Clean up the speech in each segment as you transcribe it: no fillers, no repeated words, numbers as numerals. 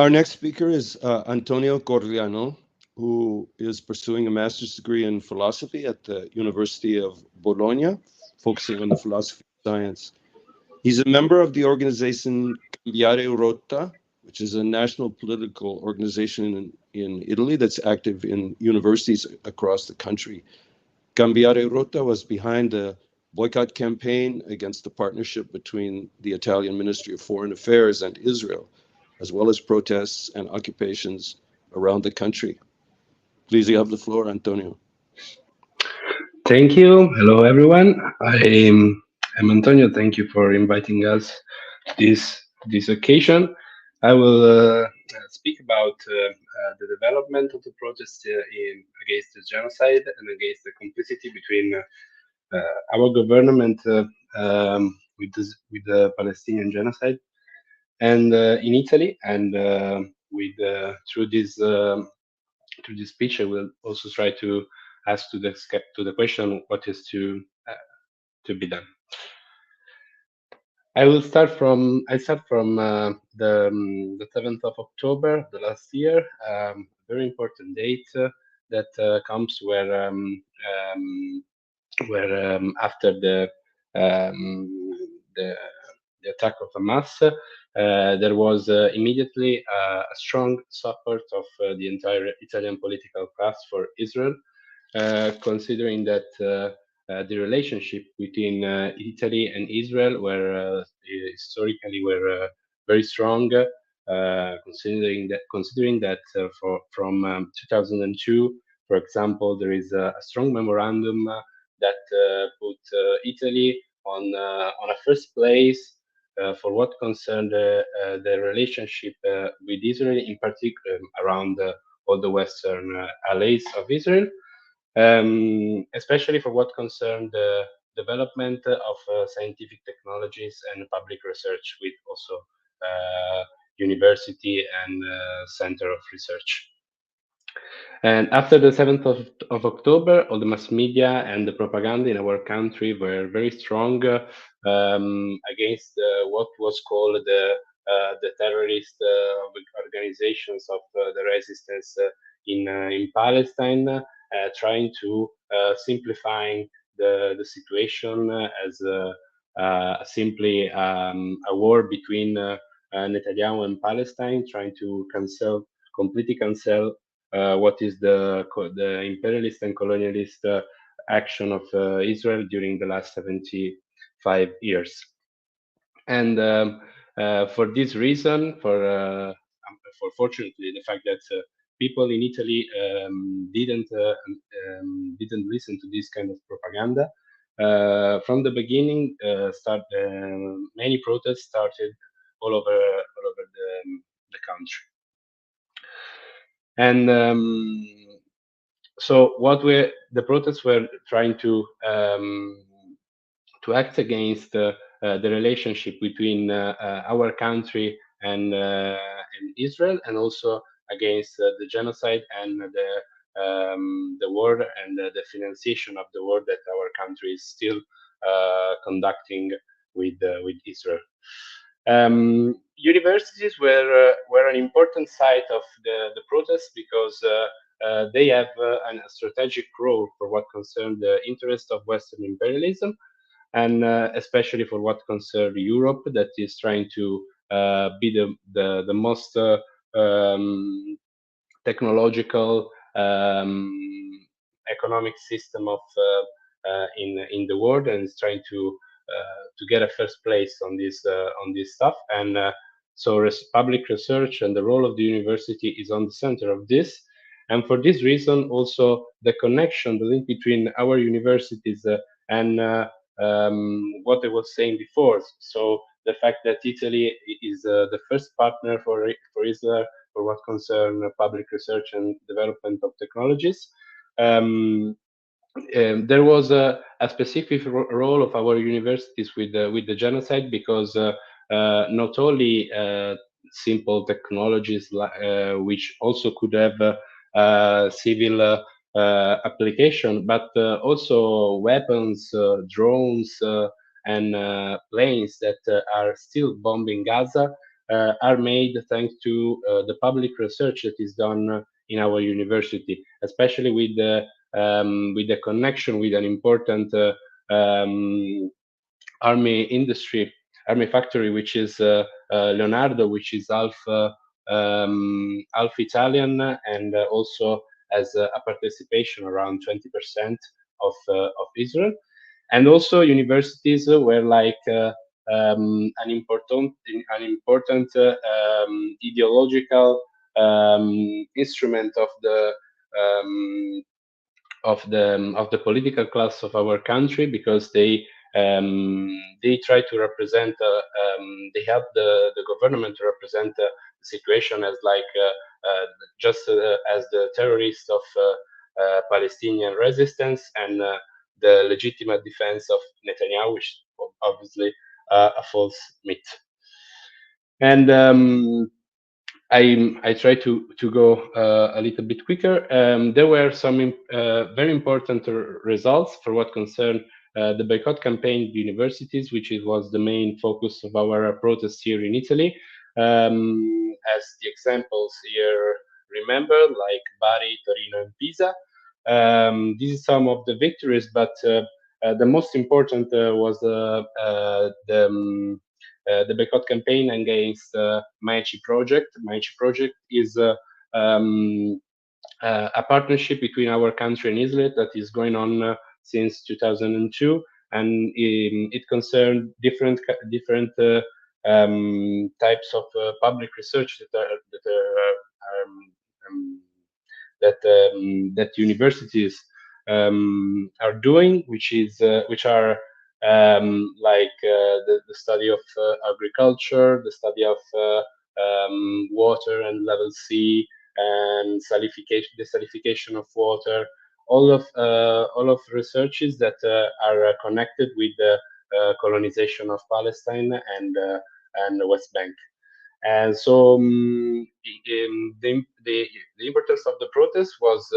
Our next speaker is Antonio Corlianò, who is pursuing a master's degree in philosophy at the University of Bologna, focusing on the philosophy of science. He's a member of the organization Cambiare Rotta, which is a national political organization in Italy that's active in universities across the country. Cambiare Rotta was behind the boycott campaign against the partnership between the Italian Ministry of Foreign Affairs and Israel, as well as protests and occupations around the country. Please, you have the floor, Antonio. Thank you. Hello, everyone. I'm Antonio. Thank you for inviting us to this occasion. I will speak about the development of the protest against the genocide and against the complicity between our government with the Palestinian genocide and in Italy. And through this speech, I will also try to ask to the question what is to be done. I start from the 7th of October, the last year, very important date that comes after the the attack of Hamas, there was immediately a strong support of the entire Italian political class for Israel, considering that the relationship between Italy and Israel were historically very strong. Considering that from 2002, for example, there is a strong memorandum that put Italy on a first place for what concerned the relationship with Israel, in particular around all the Western allies of Israel, especially for what concerned the development of scientific technologies and public research, with also university and center of research. And after the 7th of October, all the mass media and the propaganda in our country were very strong against what was called the terrorist organizations of the resistance in Palestine, trying to simplifying the situation as simply a war between Netanyahu and Palestine, trying to completely cancel what is the imperialist and colonialist action of Israel during the last 75 years. And for this reason, for fortunately the fact that people in Italy didn't listen to this kind of propaganda, from the beginning, many protests started all over the country. And so the protests were trying to act against the relationship between our country and Israel, and also against the genocide and the war and the financiation of the war that our country is still conducting with Israel. Universities were an important site of the protests because they have a strategic role for what concerns the interest of Western imperialism, and especially for what concerns Europe, that is trying to be the most technological economic system of in the world, and is trying to get a first place on this stuff. And so public research and the role of the university is on the center of this. And for this reason, also the link between our universities and what I was saying before. So the fact that Italy is the first partner for Israel for what concern public research and development of technologies. There was a specific role of our universities with the genocide, because not only simple technologies which also could have civil application, but also weapons, drones, and planes that are still bombing Gaza, are made thanks to the public research that is done in our university, especially with the connection with an important army industry, army factory, which is Leonardo, which is half Italian, and also has a participation around 20% of Israel. And also universities were like an important ideological instrument um, of the political class of our country, because they try to represent they help the government to represent the situation as like just as the terrorists of Palestinian resistance, and the legitimate defense of Netanyahu, which is obviously a false myth. And I try to go a little bit quicker. There were some very important results for what concerned the boycott campaign at universities, which was the main focus of our protest here in Italy. As the examples here remember, like Bari, Torino, and Pisa. This is some of the victories, but the most important was the boycott campaign against Maici project. Maici project is a partnership between our country and Israel that is going on since 2002, and it concerned different types of public research that universities are doing, which are like the study of agriculture, the study of water and level C, and desalination of water, all of researches that are connected with the colonization of Palestine and the West Bank. And so the importance of the protest was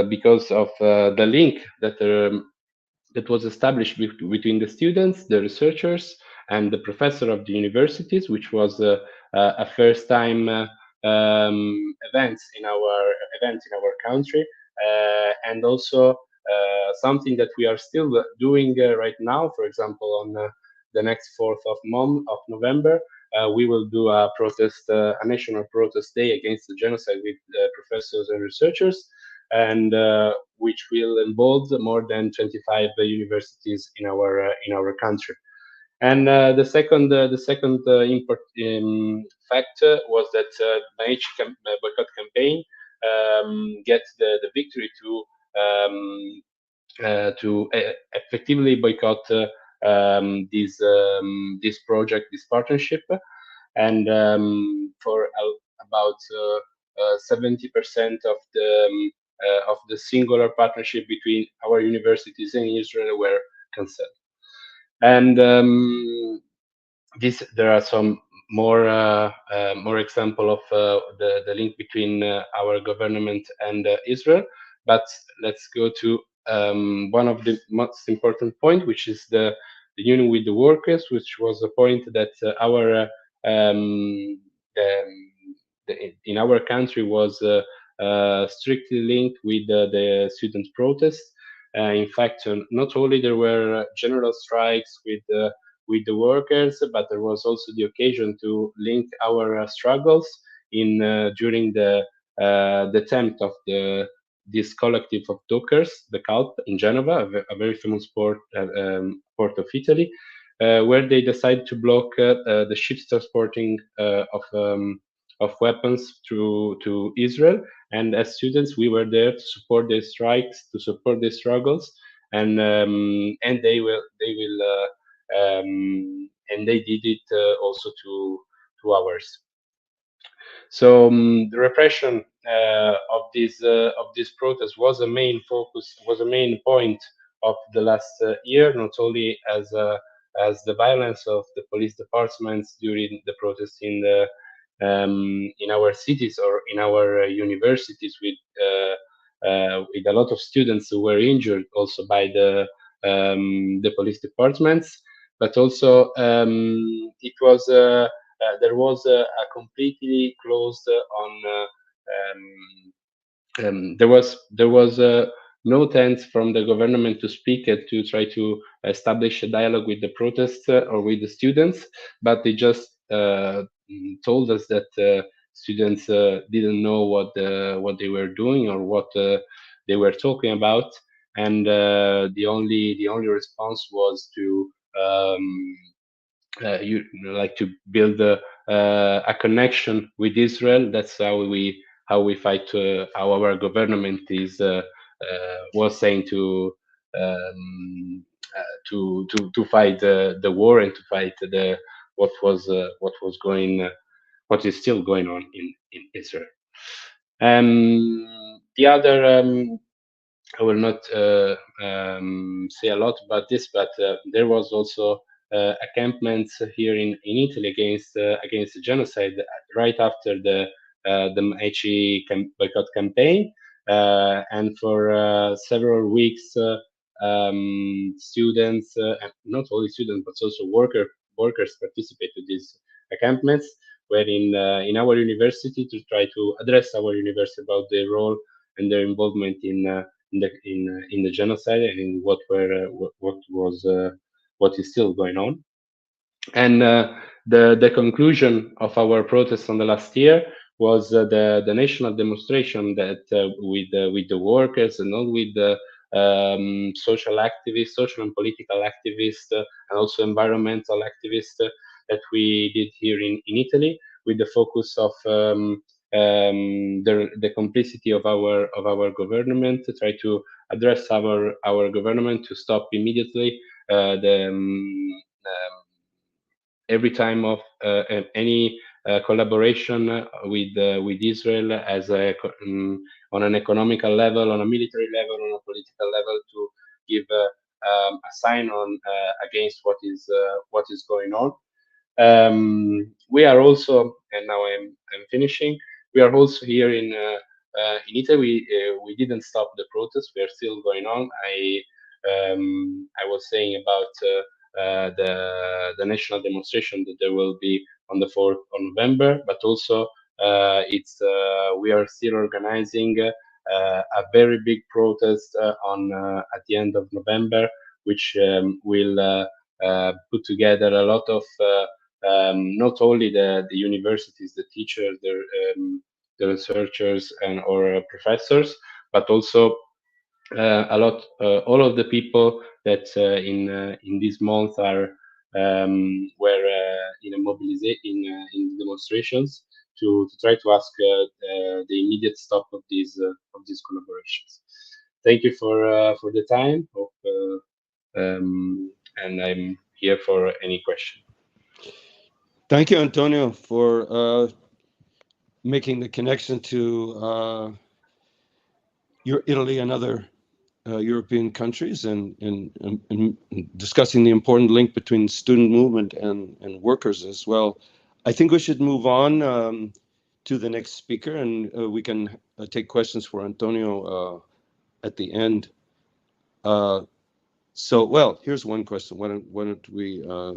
because of the link that was established between the students, the researchers, and the professor of the universities, which was a first time event in our country, and also something that we are still doing right now. For example, on the next 4th of November, we will do a national protest day against the genocide with professors and researchers, and which will involve more than 25 universities in our country. And the second fact was that boycott campaign gets the victory to effectively boycott this project, this partnership, and for about 70% of the singular partnership between our universities and Israel were cancelled. And there are some more example of the link between our government and Israel. But let's go to one of the most important point, which is the union with the workers, which was a point that in our country was strictly linked with the student protests. In fact, not only there were general strikes with the workers, but there was also the occasion to link our struggles in during the attempt of this collective of dockers, the CALP in Genova, a very famous port of Italy, where they decided to block the ships transporting of weapons to Israel. And as students, we were there to support their strikes, to support their struggles, and they did it also to ours. So the repression of this protest was a main focus, was a main point of the last year, not only as the violence of the police departments during the protests in our cities or in our universities, with a lot of students who were injured also by the police departments. but also it was there was a completely closed on there was no chance from the government to speak to try to establish a dialogue with the protests or with the students, but they just told us that students didn't know what they were doing or what they were talking about, and the only response was to like to build a connection with Israel. That's how we fight. How our government is was saying um, to fight the war and to fight the what was what is still going on in Israel. The other I will not say a lot about this, but there was also encampments here in Italy against the genocide right after the Aichi boycott campaign, and for several weeks, students, and not only students but also workers participated in these encampments. Where in our university to try to address our university about their role and their involvement in the genocide and in what is still going on. And the conclusion of our protest on the last year was the national demonstration that with the workers and not with the social activists, social and political activists, and also environmental activists that we did here in Italy, with the focus of the complicity of our government to try to address our government to stop immediately the every time of any collaboration with Israel as on an economical level, on a military level, on a political level, to give a sign on against what is going on. We are also, and now I'm finishing. We are also here in Italy. We didn't stop the protest. We are still going on. I was saying about the national demonstration that there will be on the 4th of November, but also it's we are still organizing a very big protest on at the end of November, which will put together a lot of not only the universities, the teachers, the researchers, and or professors, but also all of the people that in this month are were in a in demonstrations to try to ask the immediate stop of these collaborations. Thank you for the time. Hope, and I'm here for any question. Thank you, Antonio, for making the connection to Italy and other European countries, and discussing the important link between student movement and workers as well. I think we should move on to the next speaker, and we can take questions for Antonio at the end. Well, here's one question. Why don't we, I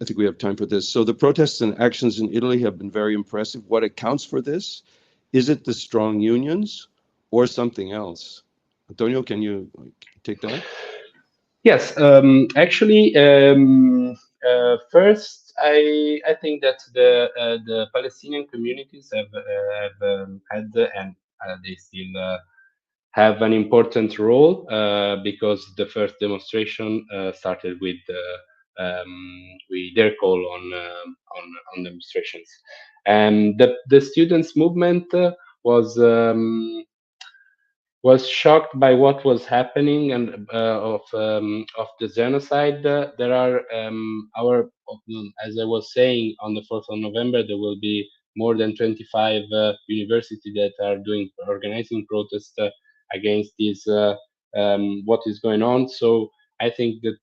think we have time for this. So the protests and actions in Italy have been very impressive. What accounts for this? Is it the strong unions or something else? Antonio, can you take that? Yes, actually, first, I think that the Palestinian communities have had and they still have an important role because the first demonstration started with their call on demonstrations, and the students' movement was shocked by what was happening and of the genocide. There are as I was saying, on the 4th of November, there will be more than 25 universities that are organizing protests against this what is going on. So I think that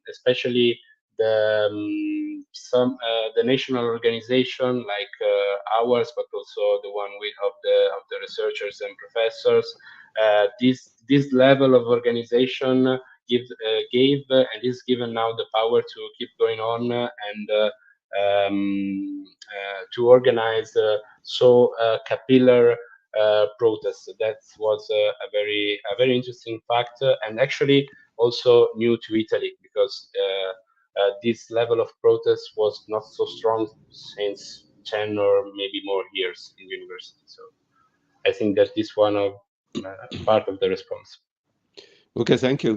especially the national organization like ours, but also the one of the researchers and professors. This level of organization gave and is given now the power to keep going on and to organize so capillary protests. That was a very interesting fact, and actually also new to Italy, because this level of protest was not so strong since 10 or maybe more years in university. So I think that this one of part of the response. Okay, thank you.